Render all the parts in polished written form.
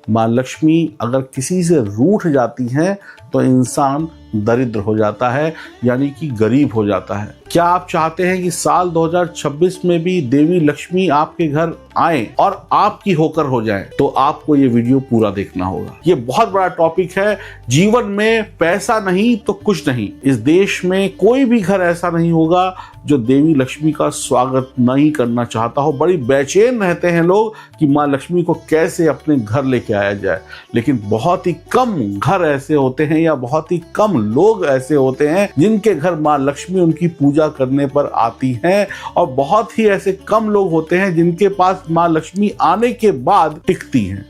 माँ लक्ष्मी अगर किसी से रूठ जाती हैं तो इंसान दरिद्र हो जाता है, यानी कि गरीब हो जाता है। क्या आप चाहते हैं कि साल 2026 में भी देवी लक्ष्मी आपके घर आए और आपकी होकर हो जाए? तो आपको ये वीडियो पूरा देखना होगा। ये बहुत बड़ा टॉपिक है। जीवन में पैसा नहीं तो कुछ नहीं। इस देश में कोई भी घर ऐसा नहीं होगा जो देवी लक्ष्मी का स्वागत नहीं करना चाहता हो। बड़ी बेचैन रहते हैं लोग कि माँ लक्ष्मी को कैसे अपने घर लेके आया जाए, लेकिन बहुत ही कम घर ऐसे होते हैं या बहुत ही कम लोग ऐसे होते हैं जिनके घर माँ लक्ष्मी उनकी पूजा करने पर आती हैं, और बहुत ही ऐसे कम लोग होते हैं जिनके पास माँ लक्ष्मी आने के बाद टिकती हैं।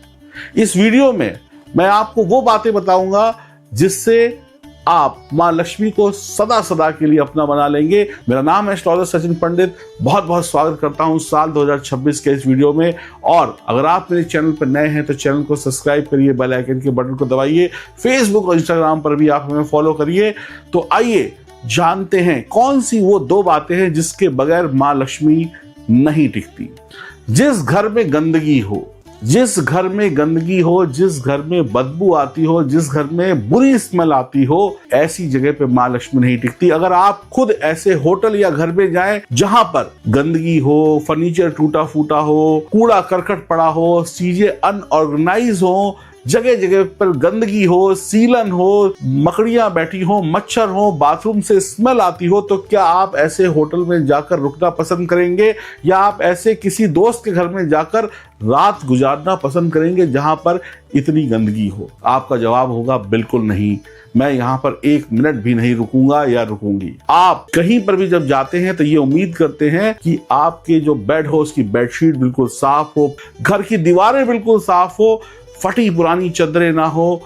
इस वीडियो में मैं आपको वो बातें बताऊंगा जिससे आप माँ लक्ष्मी को सदा सदा के लिए अपना बना लेंगे। मेरा नाम है एस्ट्रोलॉजर सचिन पंडित। बहुत बहुत स्वागत करता हूं साल 2026 के इस वीडियो में। और अगर आप मेरे चैनल पर नए हैं तो चैनल को सब्सक्राइब करिए, बेल आइकन के बटन को दबाइए। फेसबुक और इंस्टाग्राम पर भी आप हमें फॉलो करिए। तो आइए जानते हैं कौन सी वो दो बातें हैं जिसके बगैर माँ लक्ष्मी नहीं टिकती। जिस घर में गंदगी हो, जिस घर में गंदगी हो, जिस घर में बदबू आती हो, जिस घर में बुरी स्मेल आती हो, ऐसी जगह पे माँ लक्ष्मी नहीं टिकती। अगर आप खुद ऐसे होटल या घर में जाएं जहां पर गंदगी हो, फर्नीचर टूटा फूटा हो, कूड़ा करकट पड़ा हो, चीजें अनऑर्गेनाइज हो, जगह जगह पर गंदगी हो, सीलन हो, मकड़ियां बैठी हो, मच्छर हो, बाथरूम से स्मेल आती हो, तो क्या आप ऐसे होटल में जाकर रुकना पसंद करेंगे या आप ऐसे किसी दोस्त के घर में जाकर रात गुजारना पसंद करेंगे जहां पर इतनी गंदगी हो? आपका जवाब होगा बिल्कुल नहीं। मैं यहाँ पर एक मिनट भी नहीं रुकूंगा या रुकूंगी। आप कहीं पर भी जब जाते हैं तो ये उम्मीद करते हैं कि आपके जो बेड हो उसकी बेडशीट बिल्कुल साफ हो, घर की दीवारें बिल्कुल साफ हो, फटी पुरानी चादरें ना हो,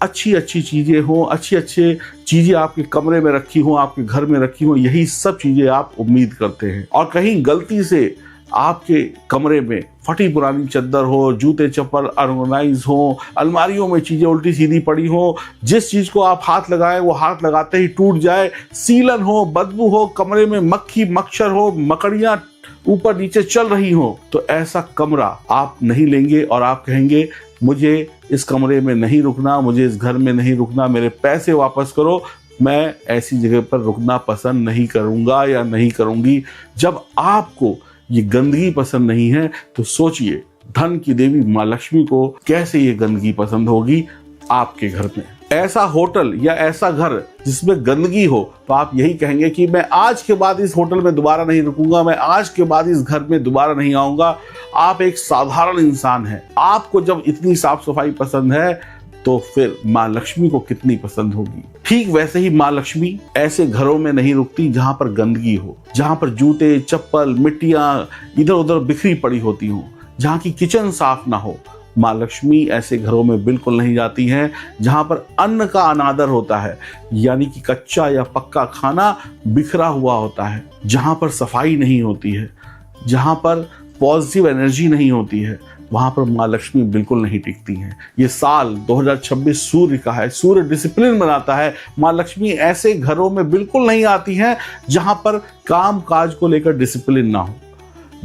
अच्छी अच्छी चीजें हो, अच्छी चीजें आपके कमरे में रखी हो, आपके घर में रखी हो। यही सब चीजें आप उम्मीद करते हैं। और कहीं गलती से आपके कमरे में फटी पुरानी चादर हो, जूते चप्पल अनऑर्गेनाइज हो, अलमारियों में चीजें उल्टी सीधी पड़ी हो, जिस चीज को आप हाथ लगाएं वो हाथ लगाते ही टूट जाए, सीलन हो, बदबू हो, कमरे में मक्खी मच्छर हो, मकड़ियां ऊपर नीचे चल रही हो, तो ऐसा कमरा आप नहीं लेंगे और आप कहेंगे मुझे इस कमरे में नहीं रुकना, मुझे इस घर में नहीं रुकना, मेरे पैसे वापस करो। मैं ऐसी जगह पर रुकना पसंद नहीं करूंगा या नहीं करूंगी। जब आपको ये गंदगी पसंद नहीं है तो सोचिए धन की देवी माँ लक्ष्मी को कैसे ये गंदगी पसंद होगी आपके घर में। ऐसा होटल या ऐसा घर जिसमें गंदगी हो तो आप यही कहेंगे कि मैं आज के बाद इस होटल में दोबारा नहीं रुकूंगा, मैं आज के बाद इस घर में दोबारा नहीं आऊंगा। आप एक साधारण इंसान हैं। आपको जब इतनी साफ सफाई पसंद है तो फिर माँ लक्ष्मी को कितनी पसंद होगी। ठीक वैसे ही माँ लक्ष्मी ऐसे घरों में नहीं रुकती जहां पर गंदगी हो, जहां पर जूते चप्पल मिट्टियां इधर उधर बिखरी पड़ी होती हो, जहां की किचन साफ ना हो। माँ लक्ष्मी ऐसे घरों में बिल्कुल नहीं जाती हैं जहां पर अन्न का अनादर होता है, यानी कि कच्चा या पक्का खाना बिखरा हुआ होता है, जहां पर सफाई नहीं होती है, जहां पर पॉजिटिव एनर्जी नहीं होती है, वहां पर माँ लक्ष्मी बिल्कुल नहीं टिकती हैं। ये साल 2026 सूर्य का है, सूर्य डिसिप्लिन बनाता है। माँ लक्ष्मी ऐसे घरों में बिल्कुल नहीं आती हैं जहां पर काम काज को लेकर डिसिप्लिन ना हो,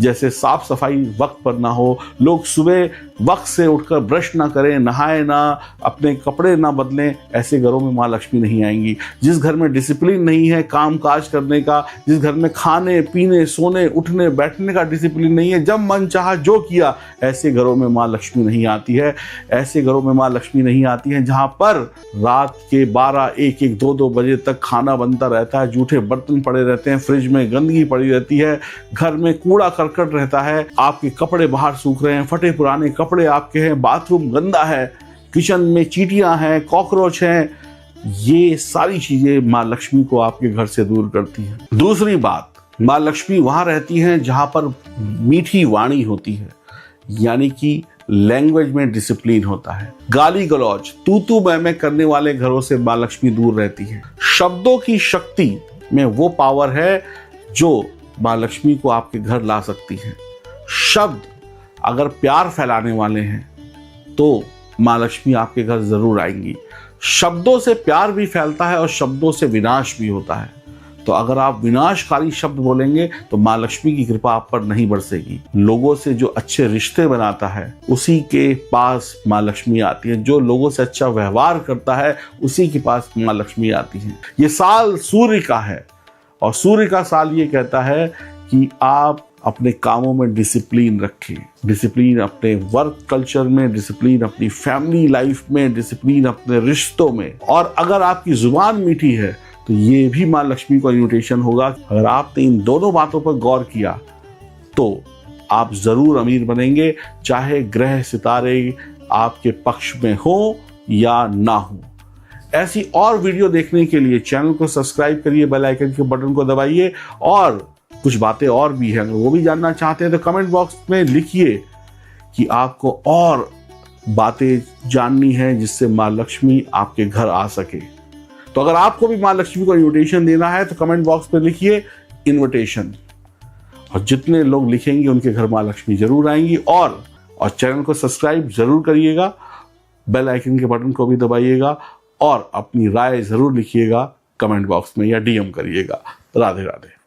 जैसे साफ सफाई वक्त पर ना हो, लोग सुबह वक्त से उठकर ब्रश ना करें, नहाए ना, अपने कपड़े ना बदलें। ऐसे घरों में माँ लक्ष्मी नहीं आएंगी। जिस घर में डिसिप्लिन नहीं है काम काज करने का, जिस घर में खाने पीने सोने उठने बैठने का डिसिप्लिन नहीं है, जब मन चाहा जो किया, ऐसे घरों में माँ लक्ष्मी नहीं आती है। ऐसे घरों में माँ लक्ष्मी नहीं आती है जहां पर रात के 12, 1, 2 बजे तक खाना बनता रहता है, जूठे बर्तन पड़े रहते हैं, फ्रिज में गंदगी पड़ी रहती है, घर में कूड़ा करकट रहता है, आपके कपड़े बाहर सूख रहे हैं, फटे पुराने कपड़े आपके हैं, बाथरूम गंदा है, किचन में चींटियां हैं, कॉकरोच हैं। ये सारी चीजें माँ लक्ष्मी को आपके घर से दूर करती हैं। दूसरी बात, माँ लक्ष्मी वहां रहती हैं जहां पर मीठी वाणी होती है, यानी कि लैंग्वेज में डिसिप्लिन होता है। गाली गलौज तू तू मैं करने वाले घरों से माँ लक्ष्मी दूर रहती है। शब्दों की शक्ति में वो पावर है जो माँ लक्ष्मी को आपके घर ला सकती है। शब्द अगर प्यार फैलाने वाले हैं तो माँ लक्ष्मी आपके घर जरूर आएंगी। शब्दों से प्यार भी फैलता है और शब्दों से विनाश भी होता है। तो अगर आप विनाशकारी शब्द बोलेंगे तो माँ लक्ष्मी की कृपा आप पर नहीं बरसेगी। लोगों से जो अच्छे रिश्ते बनाता है उसी के पास माँ लक्ष्मी आती है। जो लोगों से अच्छा व्यवहार करता है उसी के पास माँ लक्ष्मी आती है। ये साल सूर्य का है और सूर्य का साल ये कहता है कि आप अपने कामों में डिसिप्लिन रखें, डिसिप्लिन अपने वर्क कल्चर में, डिसिप्लिन अपनी फैमिली लाइफ में, डिसिप्लिन अपने रिश्तों में। और अगर आपकी जुबान मीठी है तो ये भी माँ लक्ष्मी को इन्विटेशन होगा। अगर आपने इन दोनों बातों पर गौर किया तो आप जरूर अमीर बनेंगे, चाहे ग्रह सितारे आपके पक्ष में हो या ना हो। ऐसी और वीडियो देखने के लिए चैनल को सब्सक्राइब करिए, बेल आइकन के बटन को दबाइए। और कुछ बातें और भी हैं, अगर वो भी जानना चाहते हैं तो कमेंट बॉक्स में लिखिए कि आपको और बातें जाननी है जिससे माँ लक्ष्मी आपके घर आ सके। तो अगर आपको भी माँ लक्ष्मी को इन्विटेशन देना है तो कमेंट बॉक्स में लिखिए इन्विटेशन, और जितने लोग लिखेंगे उनके घर माँ लक्ष्मी जरूर आएंगी। और चैनल को सब्सक्राइब जरूर करिएगा, बेल आइकन के बटन को भी दबाइएगा और अपनी राय जरूर लिखिएगा कमेंट बॉक्स में या डीएम करिएगा। राधे राधे।